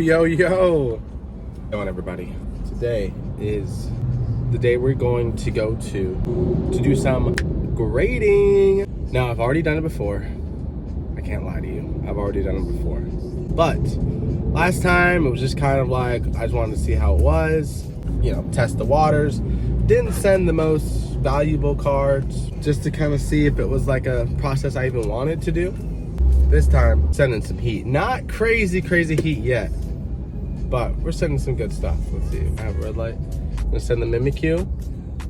Yo, yo. What's going on, everybody? Today is the day we're going to go to do some grading. Now, I've already done it before. I can't lie to you. I've already done it before. But last time, it was just kind of like, I just wanted to see how it was, you know, test the waters. Didn't send the most valuable cards just to kind of see if it was like a process I even wanted to do. This time, sending some heat. Not crazy heat yet, but we're sending some good stuff. Let's see, I have a red light. I'm gonna send the Mimikyu.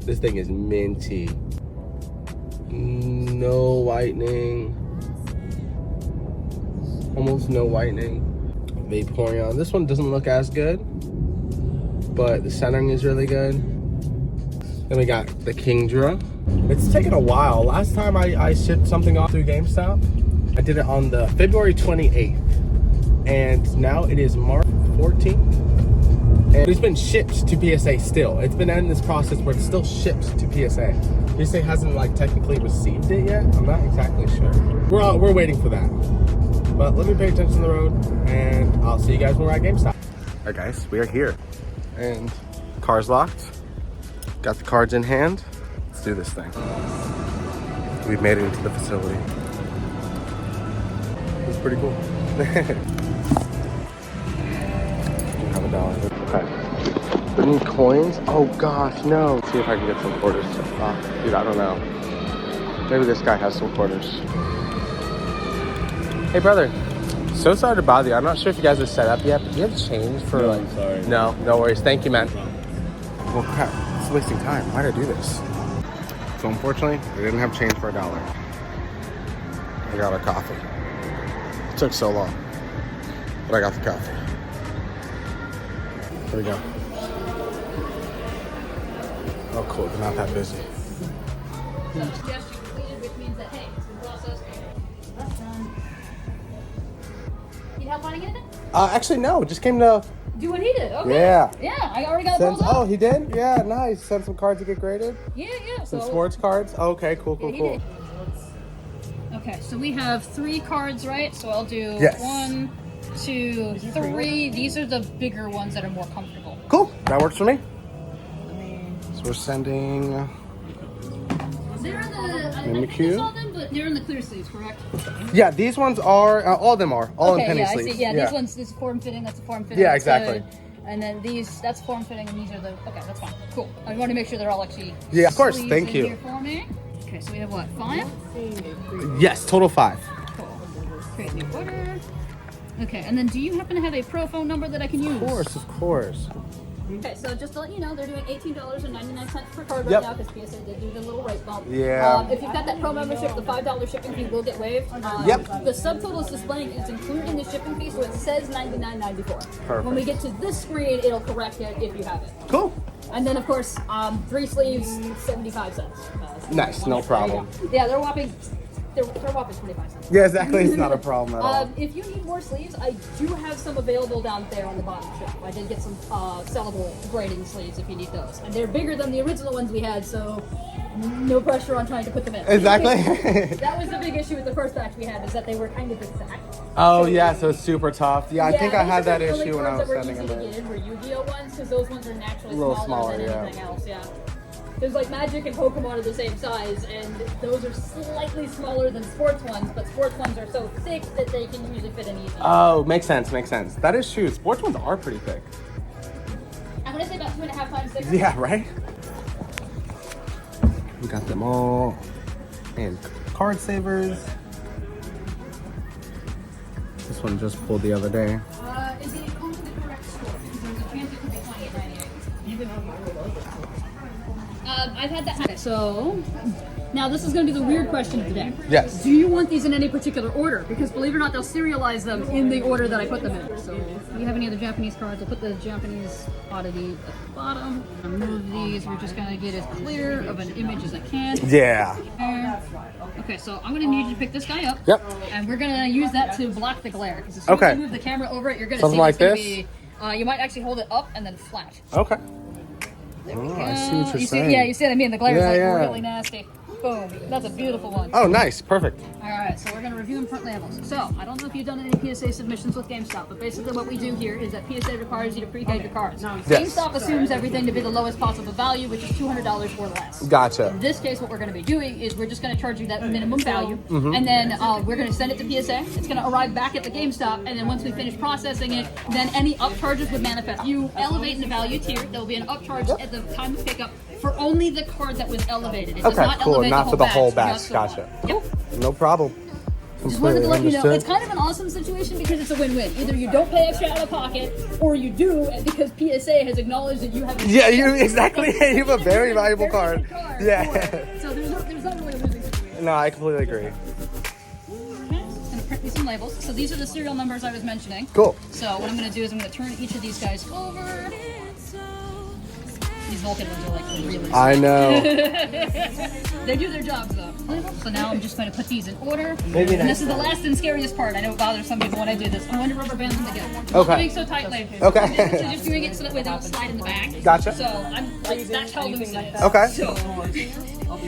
This thing is minty. No whitening. Almost no whitening. Vaporeon. This one doesn't look as good, but the centering is really good. Then we got the Kingdra. It's taken a while. Last time I shipped something off through GameStop, I did it on the February 28th, and now it is March 14th, and it's been shipped to PSA still. It's been in this process where it's still shipped to PSA. PSA hasn't like technically received it yet. I'm not exactly sure. We're waiting for that. But let me pay attention to the road, and I'll see you guys when we're at GameStop. All right, guys, we are here, and car's locked. Got the cards in hand. Let's do this thing. We've made it into the facility. It's pretty cool. Have $1. Okay. Do we need coins? Oh gosh, no. Let's see if I can get some quarters. Dude, I don't know. Maybe this guy has some quarters. Hey brother, so sorry to bother you. I'm not sure if you guys are set up yet, but do you have change for like? Sorry. No worries. Thank you, man. Well, crap. It's wasting time. Why did I do this? So unfortunately, we didn't have change for $1. I got our coffee. It took so long, but I got the coffee. Here we go. Oh, cool. They're not that busy. So suggestion completed, which means that, hey, it's been processed. That's done. Need help finding anything? Actually, no. Just came to... Do what he did. Okay. Yeah. Yeah, I already got those up. Oh, he did? Yeah, nice. Sent some cards to get graded? Yeah. Some sports cards? Okay, cool. Did. Okay, so we have 3 cards, right? So I'll do 1, 2, 3. These are the bigger ones that are more comfortable. Cool. That works for me. So we're sending... They're in the... I Mimikyu? saw them, but they're in the clear sleeves, correct? Yeah, these ones are... all of them are. All in penny sleeves. I see. Yeah, these ones, this is form-fitting, that's a form-fitting. Yeah, exactly. And then these, that's form-fitting, and these are the... Okay, that's fine. Cool. I want to make sure they're all actually... Yeah, of course. Thank you. Here for me. Okay, so we have what, 5? Yes, total 5. Cool. Create new order. Okay, and then do you happen to have a pro phone number that I can use? Of course. Okay, so just to let you know, they're doing $18.99 per card right Yep. now because PSA did do the little rate bump. Yeah. If you've got that pro membership, the $5 shipping fee will get waived. Yep. The subtotal is displaying it's including the shipping fee, so it says $99.94. Perfect. When we get to this screen, it'll correct it if you have it. Cool. And then, of course, 3 sleeves, 75 cents. Nice, no problem. Yeah, they're whopping 25 cents. Yeah, exactly. It's not a problem at all. If you need more sleeves, I do have some available down there on the bottom shelf. I did get some sellable grading sleeves if you need those. And they're bigger than the original ones we had, so no pressure on trying to put them in. Exactly. That was the big issue with the first batch we had, is that they were kind of exact. Oh, yeah, so it's super tough. Yeah, I think I had that the only issue when I was cards sending that them were easy to in. get in were Yu-Gi-Oh ones, because those ones are naturally A little smaller than smaller, anything else, yeah. There's like Magic and Pokemon are the same size, and those are slightly smaller than sports ones, but sports ones are so thick that they can usually fit in easy. Oh, makes sense. That is true. Sports ones are pretty thick. I'm gonna say about 2.5 times thicker. Yeah, right? We got them all. And card savers. This one just pulled the other day. Is it on to the correct store? Because there's a chance it could be $28.98. I've had that. Okay, so now this is going to be the weird question of the day. Yes. Do you want these in any particular order? Because believe it or not, they'll serialize them in the order that I put them in. So if you have any other Japanese cards, I'll put the Japanese oddity at the bottom. I'll move these. We're just going to get as clear of an image as I can. Yeah. Okay, so I'm going to need you to pick this guy up. Yep. And we're going to use that to block the glare. Because as soon as you move the camera over it, you're going to see like it's going this? to be... you might actually hold it up and then flat. Okay. There we go. I see what you're saying. See, yeah, you see what I mean? The glare is Yeah. really nasty. Boom. That's a beautiful one. Oh, nice. Perfect. All right, so we're going to review and print labels. So, I don't know if you've done any PSA submissions with GameStop, but basically what we do here is that PSA requires you to pre-pay your cards. Yes. GameStop assumes everything to be the lowest possible value, which is $200 or less. Gotcha. In this case, what we're going to be doing is we're just going to charge you that minimum value, and then we're going to send it to PSA. It's going to arrive back at the GameStop, and then once we finish processing it, then any upcharges would manifest. You elevate in the value tier, there will be an upcharge at the time of pickup for only the card that was elevated. It does Okay, not cool. elevate Not for the whole batch, batch. just the Gotcha. one. Yep. No problem. Just wanted to let you know, Understood. it's kind of an awesome situation because it's a win-win. Either you don't pay extra out of pocket, or you do because PSA has acknowledged that you have. Yeah, you exactly. You have a very valuable card. Yeah. So there's not really a losing situation. No, I completely agree. Okay. Just gonna print me some labels. So these are the serial numbers I was mentioning. Cool. So what I'm gonna do is I'm gonna turn each of these guys over. These Vulcan ones are like really. I know. They do their jobs though. So now I'm just going to put these in order. And this is the last and scariest part. I know it bothers some people when I do this. I'm going to rubber band them together. I'm not doing so tightly. Okay. I'm just doing it so that way they don't slide in the back. Gotcha. So that's how loose it is. Okay. So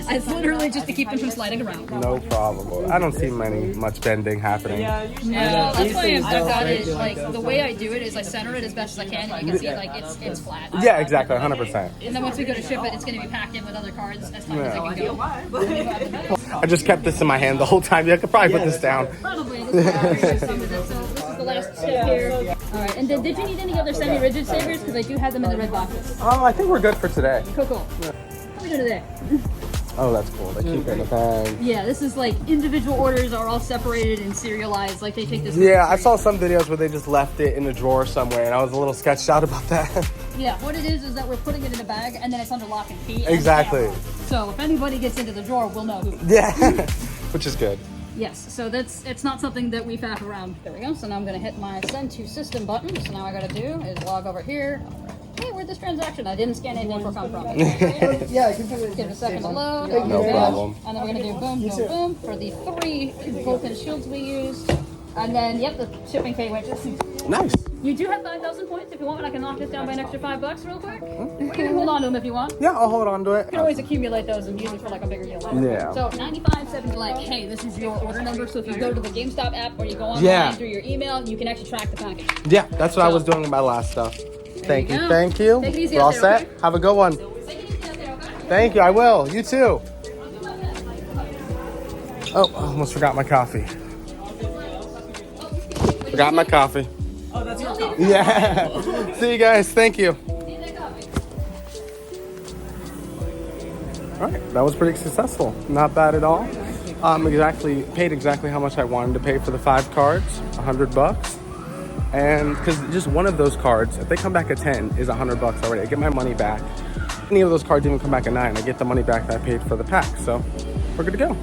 it's literally just to keep them from sliding around. No problem. I don't see much bending happening. No, that's why I've got it. Like the way I do it is I center it as best as I can. And you can see like it's flat. Yeah, exactly. 100%. And then once we go to ship it, it's going to be packed in with other cards as tight as I can go. I just kept this in my hand the whole time. Yeah, I could probably put this down. Probably. This is the last step here. All right. And then, did you need any other semi-rigid savers? Because I do have them in the red boxes. Oh, I think we're good for today. Cool. What are we doing today? Oh, that's cool. They keep it in the bag. Yeah, this is like individual orders are all separated and serialized. Like they take this. Yeah, I saw some videos where they just left it in a drawer somewhere, and I was a little sketched out about that. Yeah, what it is that we're putting it in a bag and then it's under lock and key. Exactly. So if anybody gets into the drawer, we'll know who. Yeah, which is good. Yes, so it's not something that we faff around. There we go. So now I'm going to hit my send to system button. So now I got to do is log over here. Hey, where'd this transaction? I didn't scan anything for come from. Yeah, I can put it. Give it a second to load. No problem. And then we're going to do boom, boom, boom for the 3 Vulcan shields we used. And then, yep, the shipping fee went just. Nice. You do have 5,000 points. If you want, I can knock this down by an extra $5 real quick. You can hold on to them if you want. Yeah, I'll hold on to it. You can always accumulate those and use them for like a bigger deal later. Yeah. So 95.70, like, hey, this is your order number. So if you go to the GameStop app or you go online Yeah. through your email, you can actually track the package. Yeah, that's what I was doing with my last stuff. Thank you. go. Thank you. Take it easy We're out all there, set. okay? Have a good one. Take it easy out there, okay? Thank you. I will. You too. Oh, I almost forgot my coffee. Forgot my coffee. Oh, that's your top. Yeah. See you guys. Thank you. All right, that was pretty successful. Not bad at all. Paid exactly how much I wanted to pay for the 5 cards, $100. And because just one of those cards, if they come back at 10, is $100 already. I get my money back. Any of those cards even come back at 9, I get the money back that I paid for the pack. So we're good to go.